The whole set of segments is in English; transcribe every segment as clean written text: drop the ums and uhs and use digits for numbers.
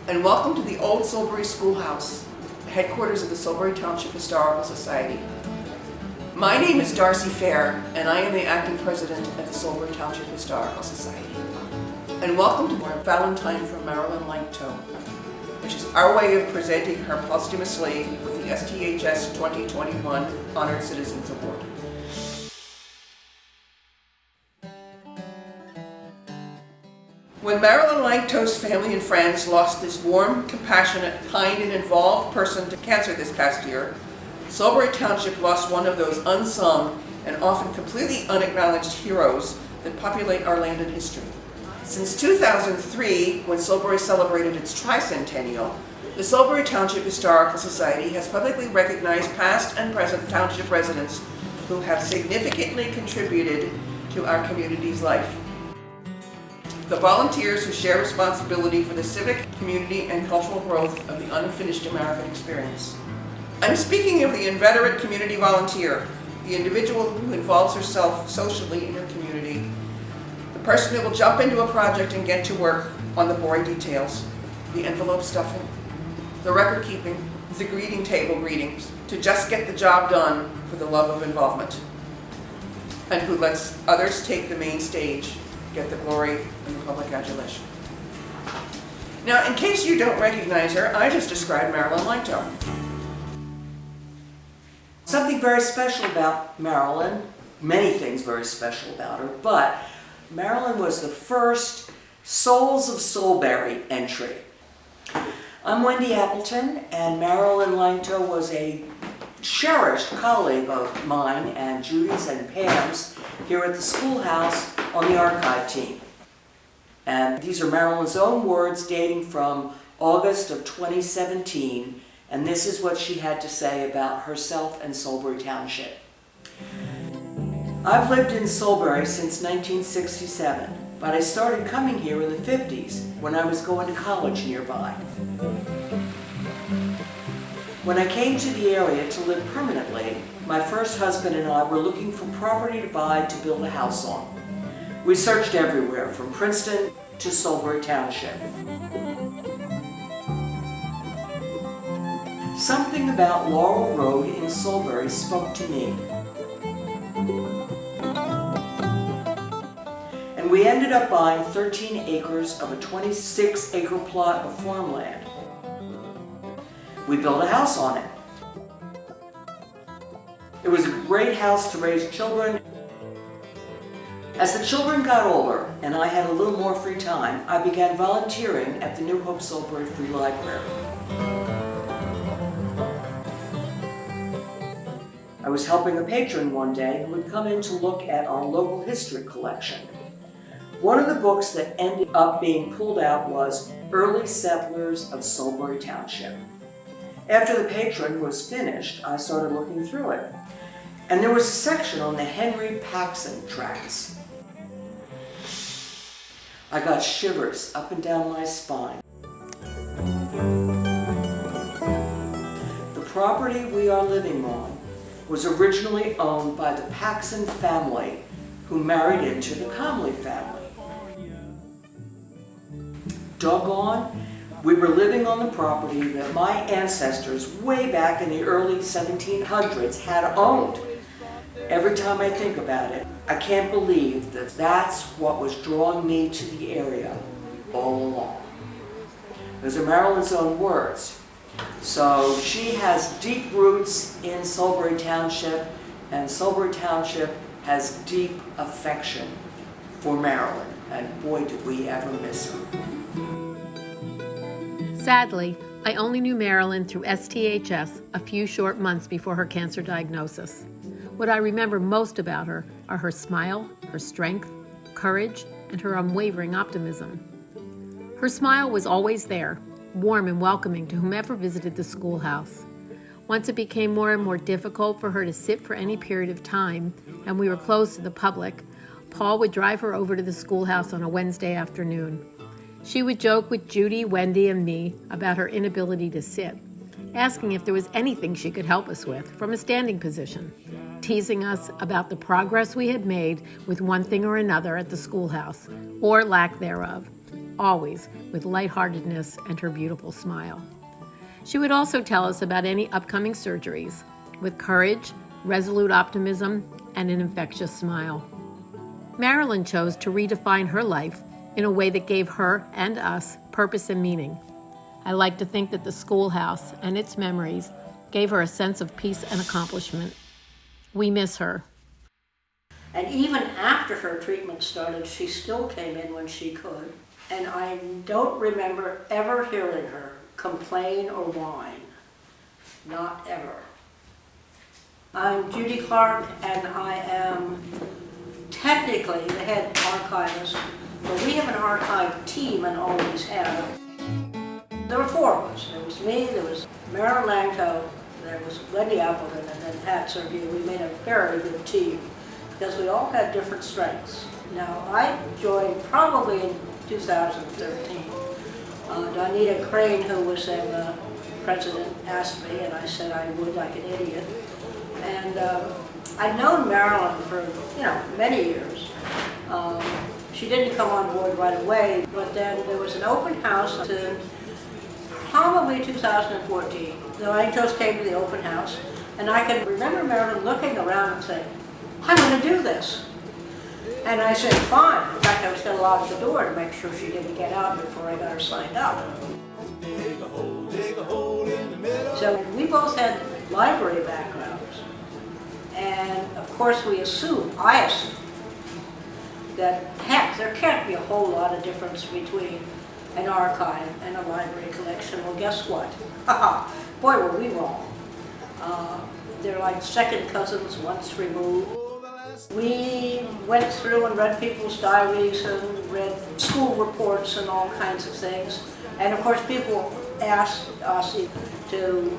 and welcome to the Old Solebury Schoolhouse, the headquarters of the Solebury Township Historical Society. My name is Darcy Fair, and I am the acting president at the Solebury Township Historical Society. And welcome to our Valentine from Marilyn Lanctot, which is our way of presenting her posthumously with the STHS 2021 Honored Citizens Award. When Marilyn Lanctot's family and friends lost this warm, compassionate, kind, and involved person to cancer this past year, Solebury Township lost one of those unsung and often completely unacknowledged heroes that populate our land and history. Since 2003, when Solebury celebrated its tricentennial, the Solebury Township Historical Society has publicly recognized past and present township residents who have significantly contributed to our community's life. The volunteers who share responsibility for the civic, community, and cultural growth of the unfinished American experience. I'm speaking of the inveterate community volunteer, the individual who involves herself socially in her community, the person who will jump into a project and get to work on the boring details, the envelope stuffing, the record keeping, the greeting table greetings, to just get the job done for the love of involvement, and who lets others take the main stage, get the glory and the public adulation. Now, in case you don't recognize her, I just described Marilyn Lanctot. Something very special about Marilyn, many things very special about her, but Marilyn was the first Souls of Solebury entry. I'm Wendy Appleton, and Marilyn Lanctot was a cherished colleague of mine and Judy's and Pam's here at the schoolhouse on the archive team. And these are Marilyn's own words dating from August of 2017, and this is what she had to say about herself and Solebury Township. I've lived in Solebury since 1967, but I started coming here in the 50s when I was going to college nearby. When I came to the area to live permanently, my first husband and I were looking for property to buy to build a house on. We searched everywhere, from Princeton to Solebury Township. Something about Laurel Road in Solebury spoke to me. And we ended up buying 13 acres of a 26-acre plot of farmland. We built a house on it. It was a great house to raise children. As the children got older and I had a little more free time, I began volunteering at the New Hope Solebury Free Library. I was helping a patron one day who had come in to look at our local history collection. One of the books that ended up being pulled out was Early Settlers of Solebury Township. After the patron was finished, I started looking through it. And there was a section on the Henry Paxson tracts. I got shivers up and down my spine. The property we are living on was originally owned by the Paxson family, who married into the Comley family. Doggone, we were living on the property that my ancestors way back in the early 1700s had owned. Every time I think about it, I can't believe that that's what was drawing me to the area all along. Those are Marilyn's own words. So she has deep roots in Solebury Township, and Solebury Township has deep affection for Marilyn, and boy did we ever miss her. Sadly, I only knew Marilyn through STHS a few short months before her cancer diagnosis. What I remember most about her are her smile, her strength, courage, and her unwavering optimism. Her smile was always there, warm and welcoming to whomever visited the schoolhouse. Once it became more and more difficult for her to sit for any period of time, and we were closed to the public, Paul would drive her over to the schoolhouse on a Wednesday afternoon. She would joke with Judy, Wendy, and me about her inability to sit, asking if there was anything she could help us with from a standing position, teasing us about the progress we had made with one thing or another at the schoolhouse, or lack thereof. always with lightheartedness and her beautiful smile. She would also tell us about any upcoming surgeries with courage, resolute optimism, and an infectious smile. Marilyn chose to redefine her life in a way that gave her and us purpose and meaning. I like to think that the schoolhouse and its memories gave her a sense of peace and accomplishment. We miss her. And even after her treatment started, she still came in when she could. And I don't remember ever hearing her complain or whine. Not ever. I'm Judy Clark, and I am technically the head archivist, but we have an archive team and always have. There were four of us. There was me, there was Marilyn Lanctot, there was Wendy Appleton, and then Pat Sergio. We made a very good team because we all had different strengths. Now, I joined probably in 2013. Donita Crane, who was then president, asked me, and I said I would, like an idiot. And I'd known Marilyn for, many years. She didn't come on board right away, but then there was an open house in probably 2014. The Lanctots came to the open house, and I can remember Marilyn looking around and saying, I want to do this. And I said, fine. In fact, I was going to lock the door to make sure she didn't get out before I got her signed up. So we both had library backgrounds. And of course I assumed, that heck, there can't be a whole lot of difference between an archive and a library collection. Well, guess what? Boy, were we wrong. They're like second cousins once removed. We went through and read people's diaries and read school reports and all kinds of things. And of course people asked us to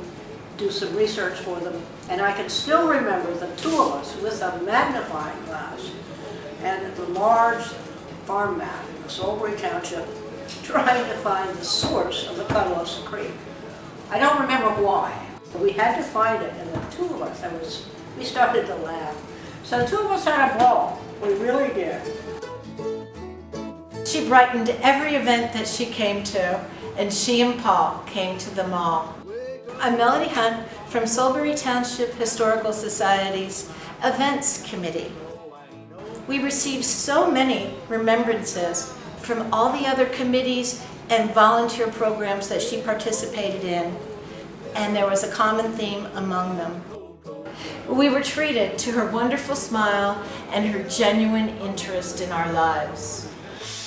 do some research for them. And I can still remember the two of us with a magnifying glass and the large farm map of Salisbury Township trying to find the source of the Cuddalosa Creek. I don't remember why, but we had to find it, and the two of us, we started to laugh. So the two of us had a ball. We really did. She brightened every event that she came to, and she and Paul came to them all. I'm Melody Hunt from Salisbury Township Historical Society's Events Committee. We received so many remembrances from all the other committees and volunteer programs that she participated in, and there was a common theme among them. We were treated to her wonderful smile and her genuine interest in our lives.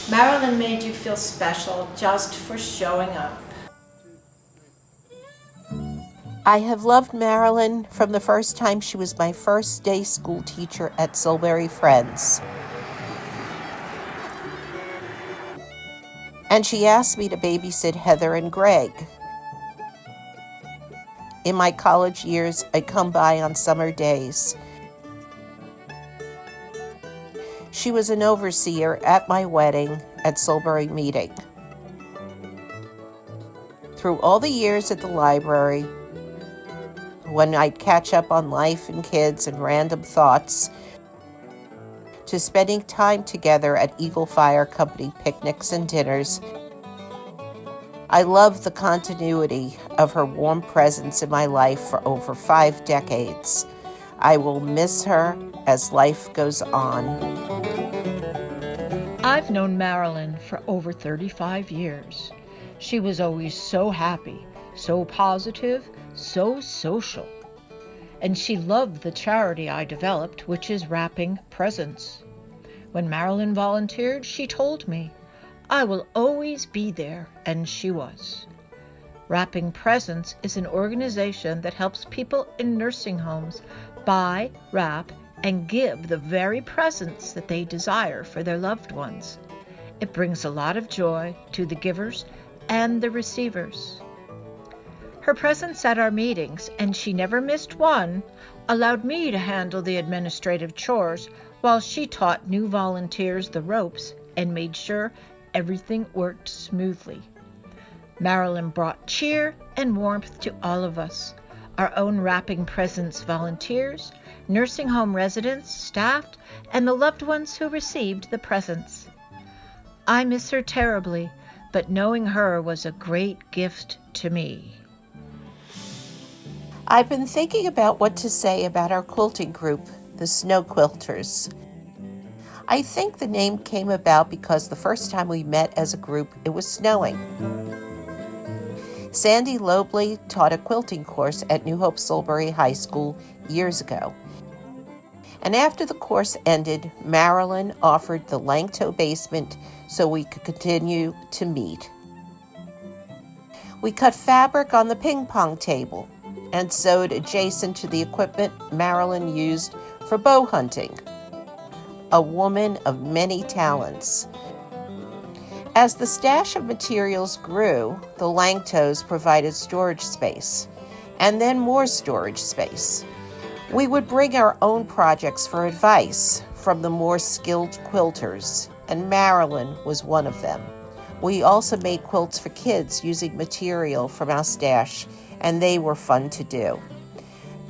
Marilyn made you feel special just for showing up. I have loved Marilyn from the first time she was my first day school teacher at Salisbury Friends. And she asked me to babysit Heather and Greg. In my college years, I'd come by on summer days. She was an overseer at my wedding at Salisbury Meeting. Through all the years at the library, when I'd catch up on life and kids and random thoughts, to spending time together at Eagle Fire Company picnics and dinners, I love the continuity of her warm presence in my life for over 5 decades. I will miss her as life goes on. I've known Marilyn for over 35 years. She was always so happy, so positive, so social. And she loved the charity I developed, which is wrapping presents. When Marilyn volunteered, she told me, I will always be there, and she was. Wrapping Presents is an organization that helps people in nursing homes buy, wrap, and give the very presents that they desire for their loved ones. It brings a lot of joy to the givers and the receivers. Her presence at our meetings, and she never missed one, allowed me to handle the administrative chores while she taught new volunteers the ropes and made sure everything worked smoothly. Marilyn brought cheer and warmth to all of us, our own Wrapping Presents volunteers, nursing home residents, staff, and the loved ones who received the presents. I miss her terribly, but knowing her was a great gift to me. I've been thinking about what to say about our quilting group, the Snow Quilters. I think the name came about because the first time we met as a group, it was snowing. Sandy Lobley taught a quilting course at New Hope Solebury High School years ago. And after the course ended, Marilyn offered the Lanctot basement so we could continue to meet. We cut fabric on the ping pong table and sewed adjacent to the equipment Marilyn used for bow hunting. A woman of many talents. As the stash of materials grew, the Lanctots provided storage space, and then more storage space. We would bring our own projects for advice from the more skilled quilters, and Marilyn was one of them. We also made quilts for kids using material from our stash, and they were fun to do.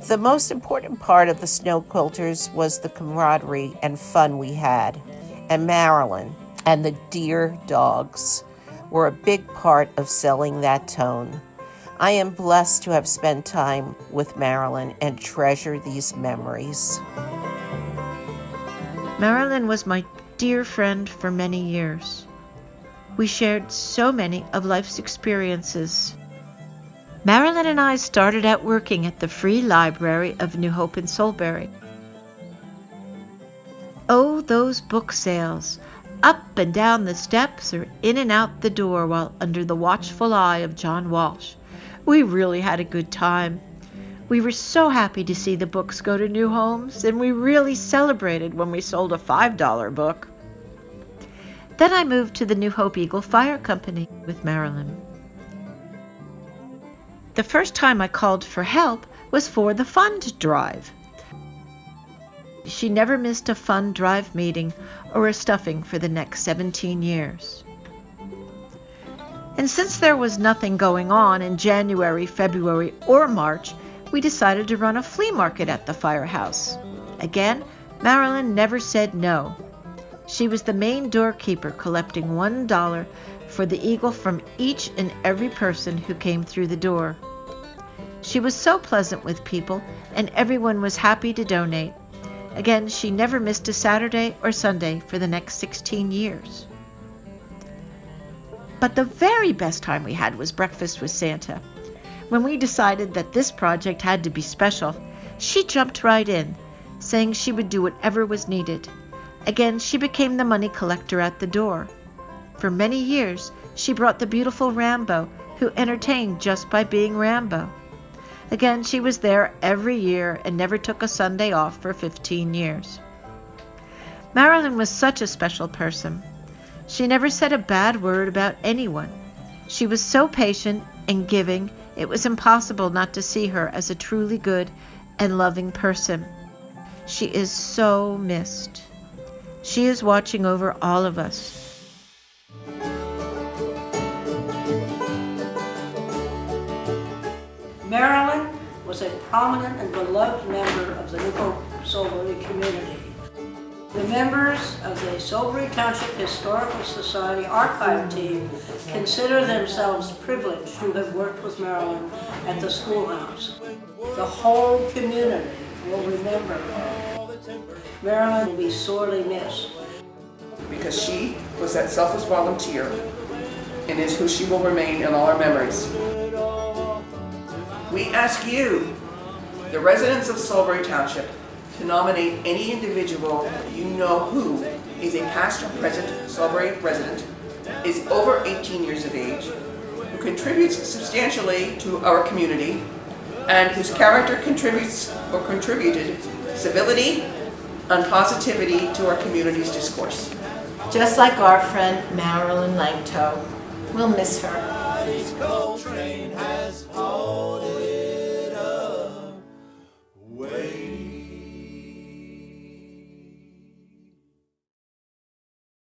The most important part of the Snow Quilters was the camaraderie and fun we had, and Marilyn and the dear dogs were a big part of selling that tone. I am blessed to have spent time with Marilyn and treasure these memories. Marilyn was my dear friend for many years. We shared so many of life's experiences. Marilyn and I started out working at the Free Library of New Hope in Solebury. Oh, those book sales! Up and down the steps or in and out the door while under the watchful eye of John Walsh. We really had a good time. We were so happy to see the books go to new homes, and we really celebrated when we sold a $5 book. Then I moved to the New Hope Eagle Fire Company with Marilyn. The first time I called for help was for the fund drive. She never missed a fund drive meeting or a stuffing for the next 17 years. And since there was nothing going on in January, February, or March, we decided to run a flea market at the firehouse. Again, Marilyn never said no. She was the main doorkeeper, collecting $1 for the eagle from each and every person who came through the door. She was so pleasant with people, and everyone was happy to donate. Again, she never missed a Saturday or Sunday for the next 16 years. But the very best time we had was breakfast with Santa. When we decided that this project had to be special, she jumped right in, saying she would do whatever was needed. Again, she became the money collector at the door. For many years, she brought the beautiful Rambo, who entertained just by being Rambo. Again, she was there every year and never took a Sunday off for 15 years. Marilyn was such a special person. She never said a bad word about anyone. She was so patient and giving, it was impossible not to see her as a truly good and loving person. She is so missed. She is watching over all of us. Marilyn was a prominent and beloved member of the New Hope Solebury community. The members of the Solebury Township Historical Society archive team consider themselves privileged to have worked with Marilyn at the schoolhouse. The whole community will remember her. Marilyn will be sorely missed. Because she was that selfless volunteer and is who she will remain in all our memories. We ask you, the residents of Solebury Township, to nominate any individual you know who is a past or present Solebury resident, is over 18 years of age, who contributes substantially to our community, and whose character contributes or contributed civility and positivity to our community's discourse. Just like our friend Marilyn Lanctot. We'll miss her.